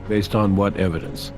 Based on what evidence?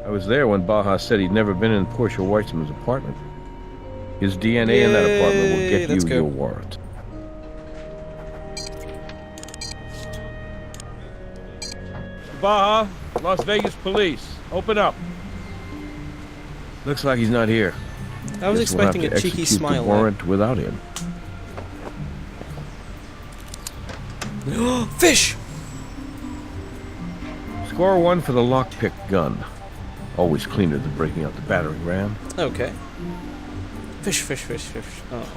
I was there when Baja said he'd never been in Portia Weissman's apartment. His DNA in that apartment will get you your warrant. Baja, Las Vegas police. Open up. Looks like he's not here. I was expecting a cheeky smile. The warrant without him. Fish! Score 1 for the lockpick gun. Always cleaner than breaking out the battering ram. Okay. Fish, fish, fish, fish. Oh.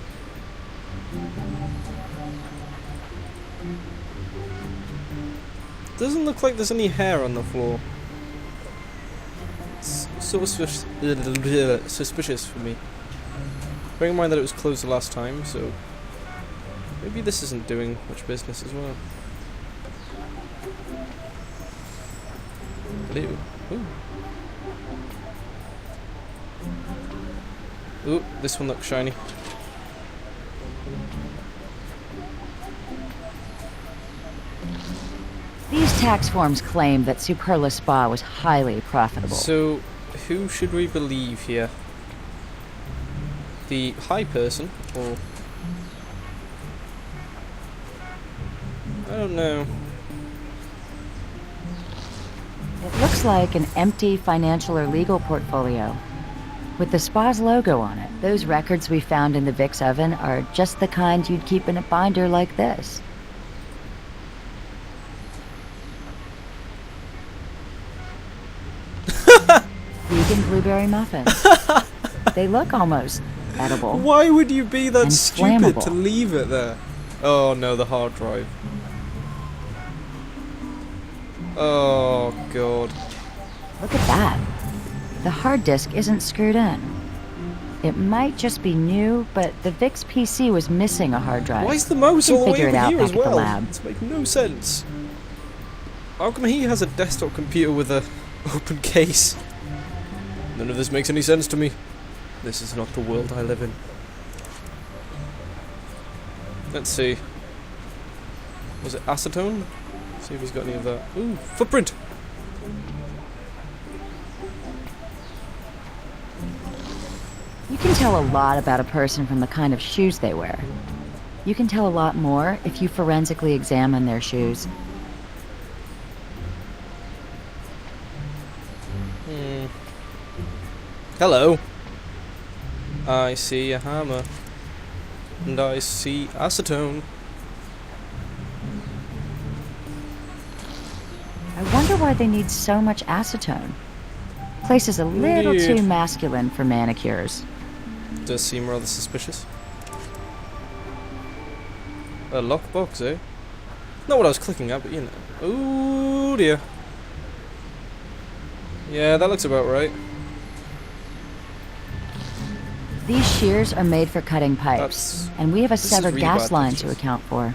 Doesn't look like there's any hair on the floor. It's sort of suspicious for me. Bearing in mind that it was closed the last time, so maybe this isn't doing much business as well. Hello. Ooh. Ooh, this one looks shiny. These tax forms claim that Superla Spa was highly profitable. So, who should we believe here? The high person, or... I don't know. It looks like an empty financial or legal portfolio. With the spa's logo on it, those records we found in the Vic's oven are just the kind you'd keep in a binder like this. Vegan blueberry muffins. They look almost edible. Why would you be that stupid flammable to leave it there? Oh no, the hard drive. Oh god. Look at that. The hard disk isn't screwed in. It might just be new, but the Vic's PC was missing a hard drive. Why is the mouse all the way figure it over out here back as at the well? lab. This makes no sense. How come he has a desktop computer with a open case? None of this makes any sense to me. This is not the world I live in. Let's see. Was it acetone? See if he's got any of that. Ooh, footprint! You can tell a lot about a person from the kind of shoes they wear. You can tell a lot more if you forensically examine their shoes. Hello. I see a hammer. And I see acetone. I wonder why they need so much acetone. Place is a little Indeed. too masculine for manicures. Does seem rather suspicious. A lockbox, eh? Not what I was clicking at, but you know. Oh dear. Yeah, that looks about right. These shears are made for cutting pipes, and we have a this is severed really gas bad line to pictures. account for.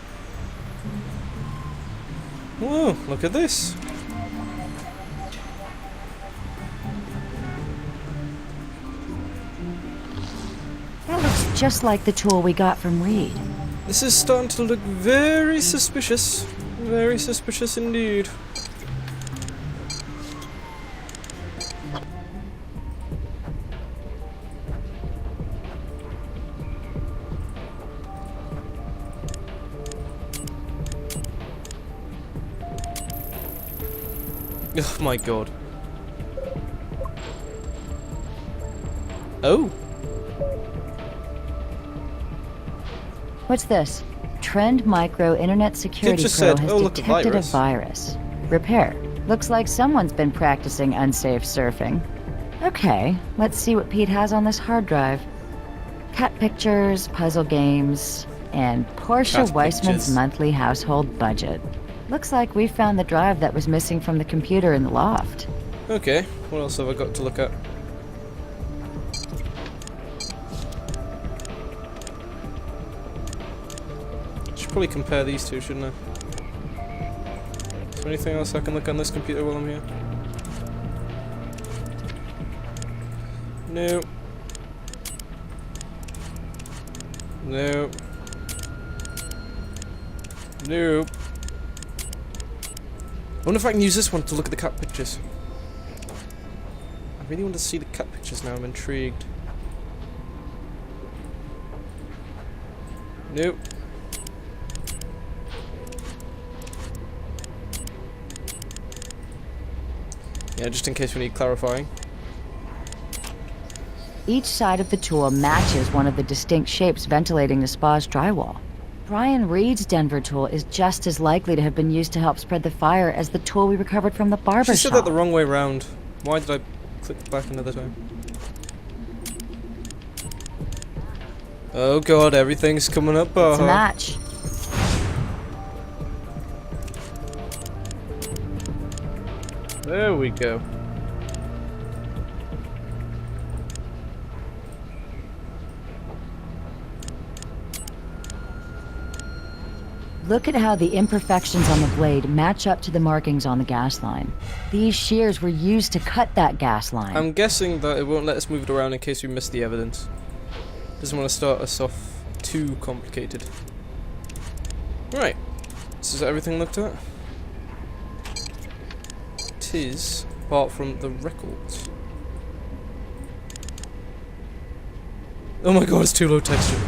Oh, look at this. That looks just like the tool we got from Reed. This is starting to look very suspicious. Very suspicious indeed. Oh my god. Oh. What's this? Trend Micro Internet Security just Pro said, has "Oh, look, a detected virus." a virus. Repair. Looks like someone's been practicing unsafe surfing. Okay, let's see what Pete has on this hard drive. Cat pictures, puzzle games, and Portia Cat Weissman's pictures. monthly household budget. Looks like we found the drive that was missing from the computer in the loft. Okay, what else have I got to look at? Should probably compare these two, shouldn't I? Is there anything else I can look on this computer while I'm here? No. No. wonder if I can use this one to look at the cat pictures. I really want to see the cat pictures now, I'm intrigued. Nope. Yeah, just in case we need clarifying. Each side of the tool matches one of the distinct shapes ventilating the spa's drywall. Brian Reed's Denver tool is just as likely to have been used to help spread the fire as the tool we recovered from the barber She shop. said that the wrong way round. Why did I click back another time? Oh god, everything's coming up. It's a match. There we go. Look at how the imperfections on the blade match up to the markings on the gas line. These shears were used to cut that gas line. I'm guessing that it won't let us move it around in case we miss the evidence. Doesn't want to start us off too complicated. Right. So is everything looked at? It is, apart from the records. Oh my god, it's too low texture.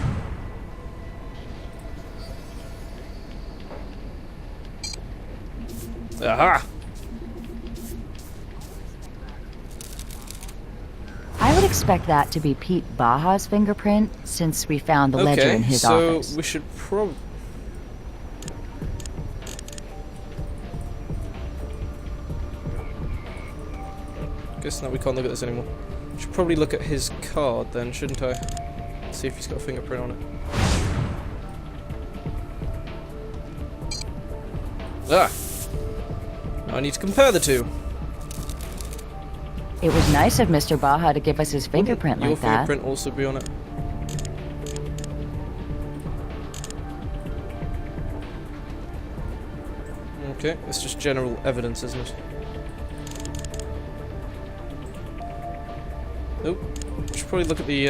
Aha! I would expect that to be Pete Baja's fingerprint, since we found the ledger in his office. So we should probably... Guess now we can't look at this anymore. Should probably look at his card then, shouldn't I? See if he's got a fingerprint on it. Ah! I need to compare the two. It was nice of Mr. Baja to give us his fingerprint Your like that. fingerprint also be on it. Okay, it's just general evidence, isn't it? Nope. Should probably look at the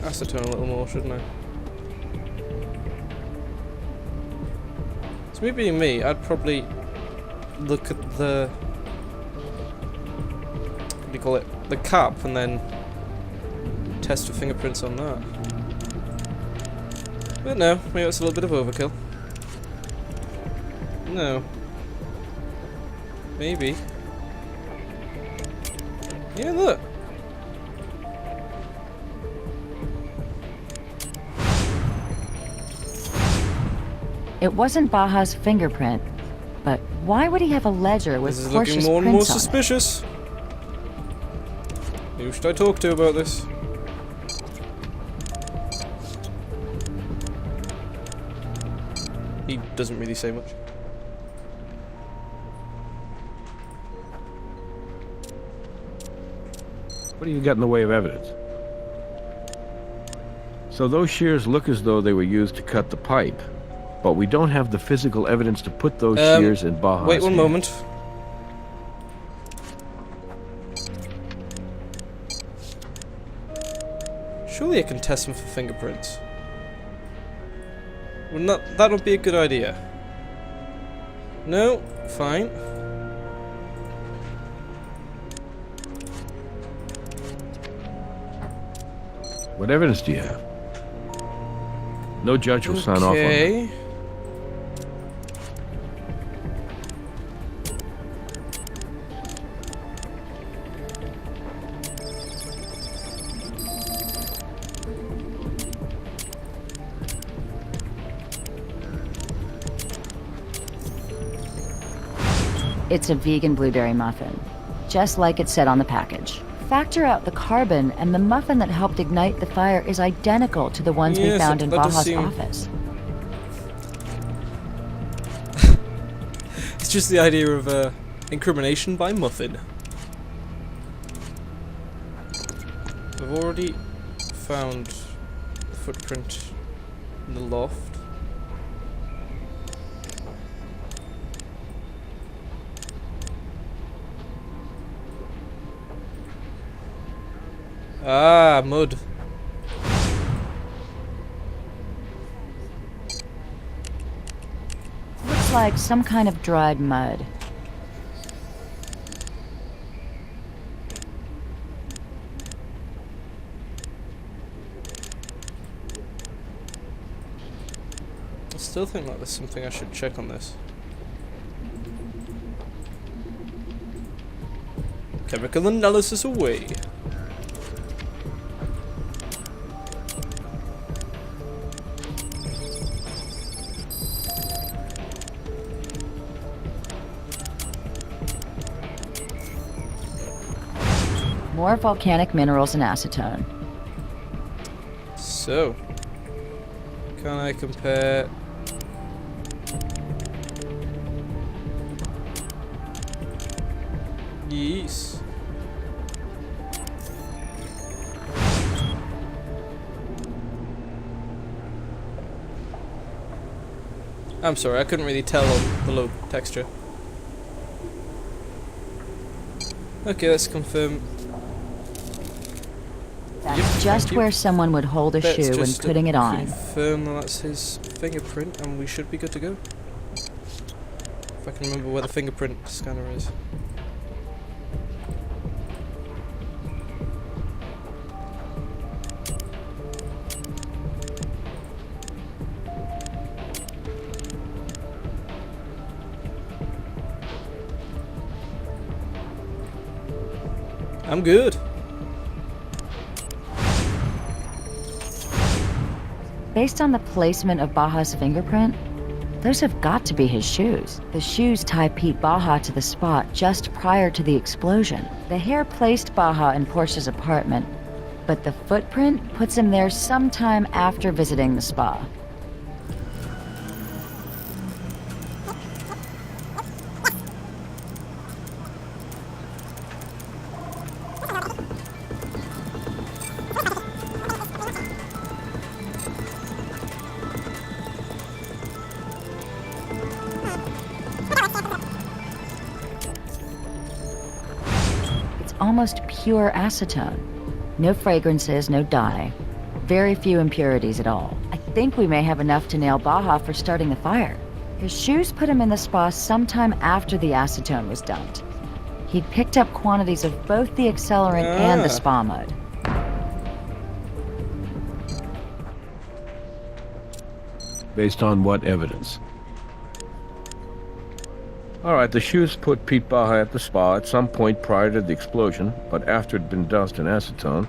acetone a little more, shouldn't I? So me being me, I'd probably look at the... what do you call it? The cap, and then test for fingerprints on that. But no, maybe it's a little bit of overkill. No. Maybe. Yeah, look. It wasn't Baja's fingerprint, but why would he have a ledger with This is Porsche's looking more and more prints on it? suspicious. Who should I talk to about this? He doesn't really say much. What do you got in the way of evidence? So those shears look as though they were used to cut the pipe, but we don't have the physical evidence to put those shears in Baja's Wait one hand. moment. Surely I can test them for fingerprints. Wouldn't that would be a good idea? No, fine. What evidence do you have? No judge will sign off on that. Okay. It's a vegan blueberry muffin, just like it said on the package. Factor out the carbon, and the muffin that helped ignite the fire is identical to the ones we Yes, found in that does Baja's seem- office. It's just the idea of incrimination by muffin. I've already found the footprint in the loft. Ah, mud. Looks like some kind of dried mud. I still think that there's something I should check on this. Chemical analysis away. More volcanic minerals and acetone. So, can I compare? Yes. I'm sorry, I couldn't really tell on the low texture. Okay, let's confirm. That's just where someone would hold a Let's shoe when just putting it on. confirm that that's his fingerprint, and we should be good to go. If I can remember where the fingerprint scanner is. I'm good. Based on the placement of Baja's fingerprint, those have got to be his shoes. The shoes tie Pete Baja to the spot just prior to the explosion. The hair placed Baja in Portia's apartment, but the footprint puts him there sometime after visiting the spa. Almost pure acetone. No fragrances, no dye. Very few impurities at all. I think we may have enough to nail Baja for starting the fire. His shoes put him in the spa sometime after the acetone was dumped. He'd picked up quantities of both the accelerant and the spa mud. Based on what evidence? All right, the shoes put Pete Baja at the spa at some point prior to the explosion, but after it'd been doused in acetone.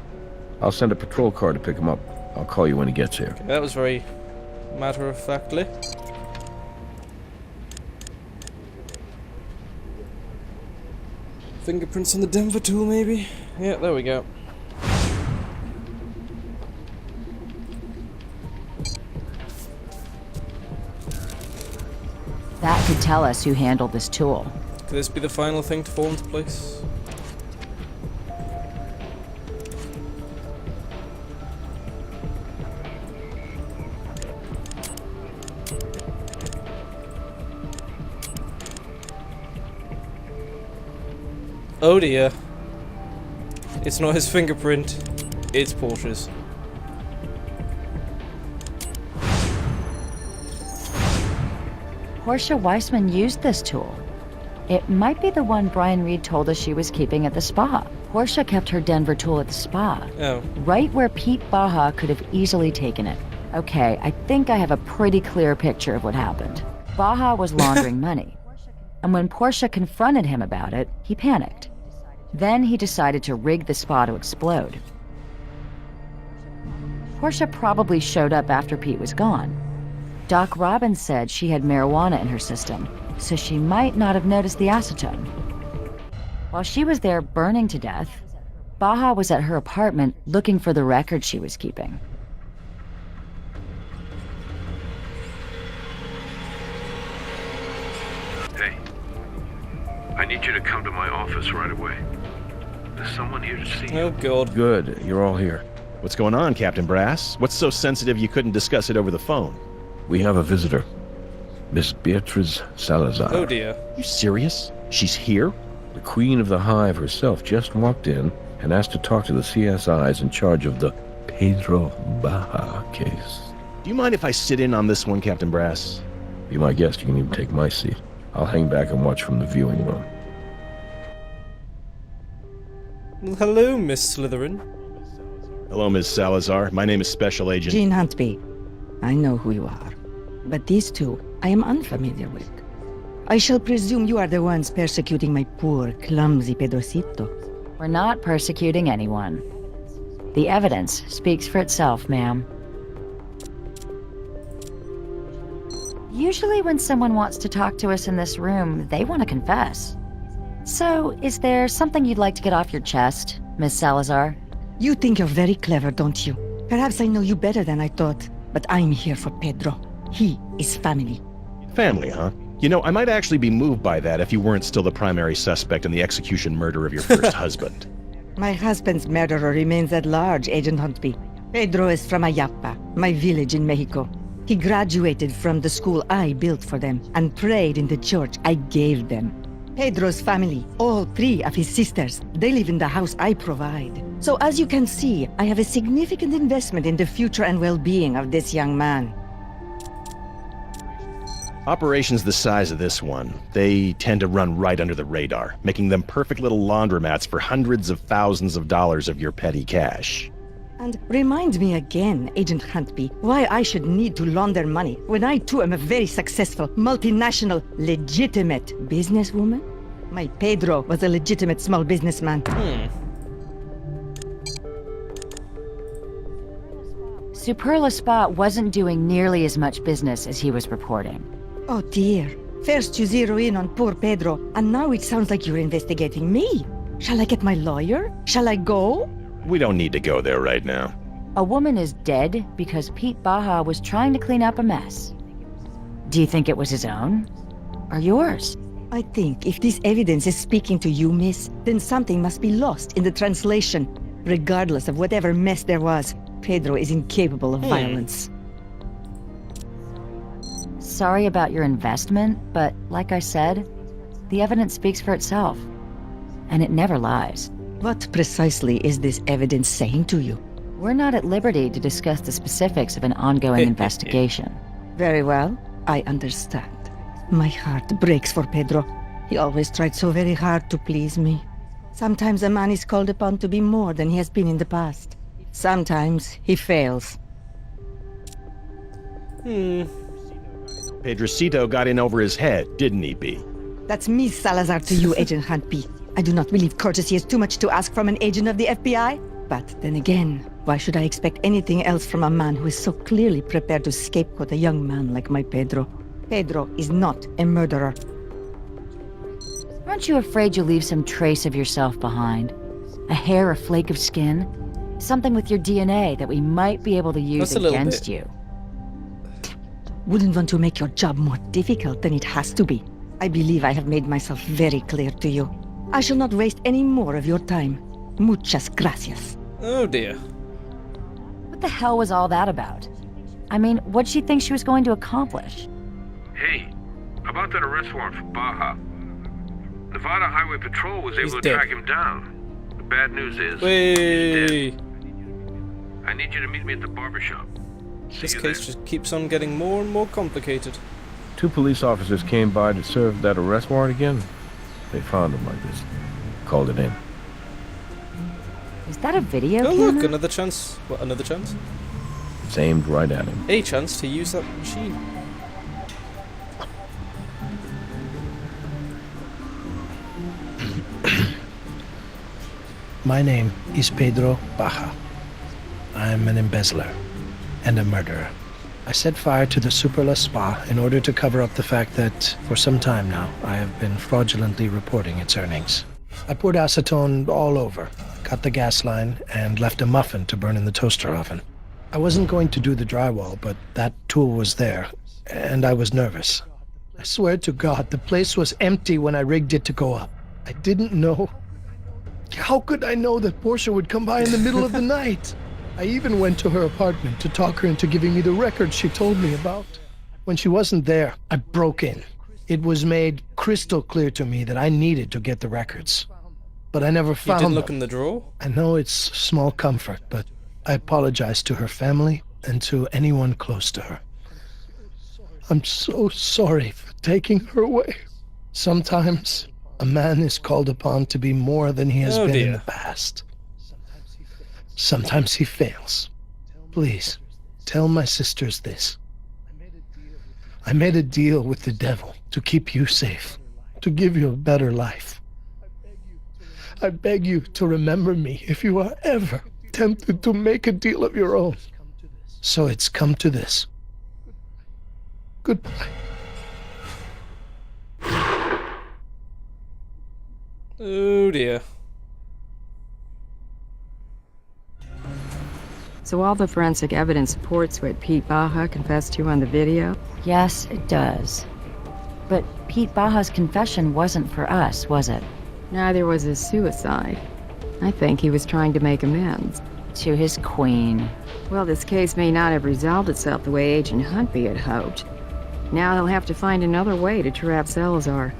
I'll send a patrol car to pick him up. I'll call you when he gets here. Okay, that was very matter-of-factly. Fingerprints on the Denver tool, maybe? Yeah, there we go. That could tell us who handled this tool. Could this be the final thing to fall into place? Oh dear. It's not his fingerprint, it's Portia's. Portia Weissman used this tool. It might be the one Brian Reed told us she was keeping at the spa. Portia kept her Denver tool at the spa. Oh. Right where Pete Baja could have easily taken it. Okay, I think I have a pretty clear picture of what happened. Baja was laundering money. And when Portia confronted him about it, he panicked. Then he decided to rig the spa to explode. Portia probably showed up after Pete was gone. Doc Robbins said she had marijuana in her system, so she might not have noticed the acetone. While she was there burning to death, Baja was at her apartment looking for the record she was keeping. Hey, I need you to come to my office right away. There's someone here to see you. Oh god. Good, you're all here. What's going on, Captain Brass? What's so sensitive you couldn't discuss it over the phone? We have a visitor. Miss Beatriz Salazar. Oh dear. You serious? She's here? The queen of the hive herself just walked in and asked to talk to the CSIs in charge of the Pedro Baja case. Do you mind if I sit in on this one, Captain Brass? Be my guest, you can even take my seat. I'll hang back and watch from the viewing room. Well, hello, Miss Slytherin. Hello, Ms. Salazar. My name is Special Agent... Jean Huntby. I know who you are. But these two, I am unfamiliar with. I shall presume you are the ones persecuting my poor, clumsy Pedrocito. We're not persecuting anyone. The evidence speaks for itself, ma'am. Usually when someone wants to talk to us in this room, they want to confess. So, is there something you'd like to get off your chest, Miss Salazar? You think you're very clever, don't you? Perhaps I know you better than I thought. But I'm here for Pedro. He is family. Family, huh? You know, I might actually be moved by that if you weren't still the primary suspect in the execution murder of your first husband. My husband's murderer remains at large, Agent Huntby. Pedro is from Ayapa, my village in Mexico. He graduated from the school I built for them and prayed in the church I gave them. Pedro's family, all three of his sisters, they live in the house I provide. So as you can see, I have a significant investment in the future and well-being of this young man. Operations the size of this one, they tend to run right under the radar, making them perfect little laundromats for hundreds of thousands of dollars of your petty cash. And remind me again, Agent Huntby, why I should need to launder money when I too am a very successful, multinational, legitimate businesswoman? My Pedro was a legitimate small businessman. Superla Spa wasn't doing nearly as much business as he was reporting. Oh dear. First you zero in on poor Pedro, and now it sounds like you're investigating me. Shall I get my lawyer? Shall I go? We don't need to go there right now. A woman is dead because Pete Baja was trying to clean up a mess. Do you think it was his own? Or yours? I think if this evidence is speaking to you, miss, then something must be lost in the translation. Regardless of whatever mess there was, Pedro is incapable of violence. Sorry about your investment, but like I said, the evidence speaks for itself. And it never lies. What precisely is this evidence saying to you? We're not at liberty to discuss the specifics of an ongoing investigation. Very well, I understand. My heart breaks for Pedro. He always tried so very hard to please me. Sometimes a man is called upon to be more than he has been in the past. Sometimes he fails. Pedrocito got in over his head, didn't he, B? That's Miss Salazar to you, Agent Huntby. I do not believe courtesy is too much to ask from an agent of the FBI. But then again, why should I expect anything else from a man who is so clearly prepared to scapegoat a young man like my Pedro? Pedro is not a murderer. Aren't you afraid you'll leave some trace of yourself behind? A hair or flake of skin? Something with your DNA that we might be able to use against you. Wouldn't want to make your job more difficult than it has to be. I believe I have made myself very clear to you. I shall not waste any more of your time. Muchas gracias. Oh dear. What the hell was all that about? I mean, what'd she think she was going to accomplish? Hey, about that arrest warrant for Baja. Nevada Highway Patrol was able to track him down. The bad news is, he's dead. I need you to meet me at the barbershop. This case just keeps on getting more and more complicated. 2 police officers came by to serve that arrest warrant again. They found him like this. Called it in. Is that a video Oh camera? look, another chance. What, another chance? It's aimed right at him. A chance to use that machine. My name is Pedro Baja. I'm an embezzler and a murderer. I set fire to the Superla Spa in order to cover up the fact that, for some time now, I have been fraudulently reporting its earnings. I poured acetone all over, cut the gas line, and left a muffin to burn in the toaster oven. I wasn't going to do the drywall, but that tool was there, and I was nervous. I swear to God, the place was empty when I rigged it to go up. I didn't know. How could I know that Portia would come by in the middle of the night? I even went to her apartment to talk her into giving me the records she told me about. When she wasn't there, I broke in. It was made crystal clear to me that I needed to get the records. But I never found You didn't look them. in the drawer? I know it's small comfort, but I apologize to her family and to anyone close to her. I'm so sorry for taking her away. Sometimes a man is called upon to be more than he has been in the past. Sometimes he fails. Please, tell my sisters this. I made a deal with the devil to keep you safe, to give you a better life. I beg you to remember me if you are ever tempted to make a deal of your own. So it's come to this. Goodbye. Oh dear. So all the forensic evidence supports what Pete Baja confessed to on the video? Yes, it does. But Pete Baja's confession wasn't for us, was it? Neither was his suicide. I think he was trying to make amends. To his queen. Well, this case may not have resolved itself the way Agent Huntby had hoped. Now he'll have to find another way to trap Salazar.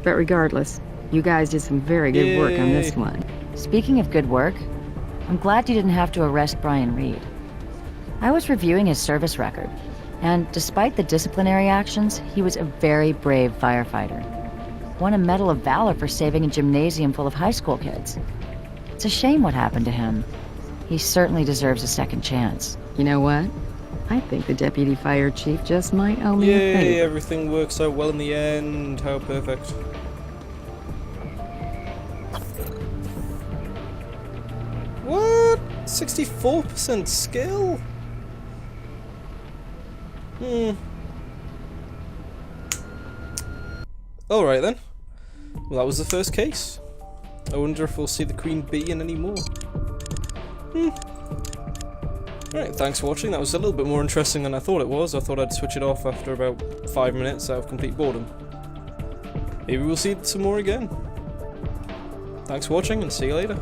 But regardless, you guys did some very good work on this one. Speaking of good work, I'm glad you didn't have to arrest Brian Reed. I was reviewing his service record, and despite the disciplinary actions, he was a very brave firefighter. Won a Medal of Valor for saving a gymnasium full of high school kids. It's a shame what happened to him. He certainly deserves a second chance. You know what? I think the deputy fire chief just might owe me a Yay, favor. everything works out well in the end. How perfect. What? 64% skill? Alright then. Well, that was the first case. I wonder if we'll see the Queen Bee in any more. Alright, thanks for watching. That was a little bit more interesting than I thought it was. I thought I'd switch it off after about 5 minutes out of complete boredom. Maybe we'll see some more again. Thanks for watching and see you later.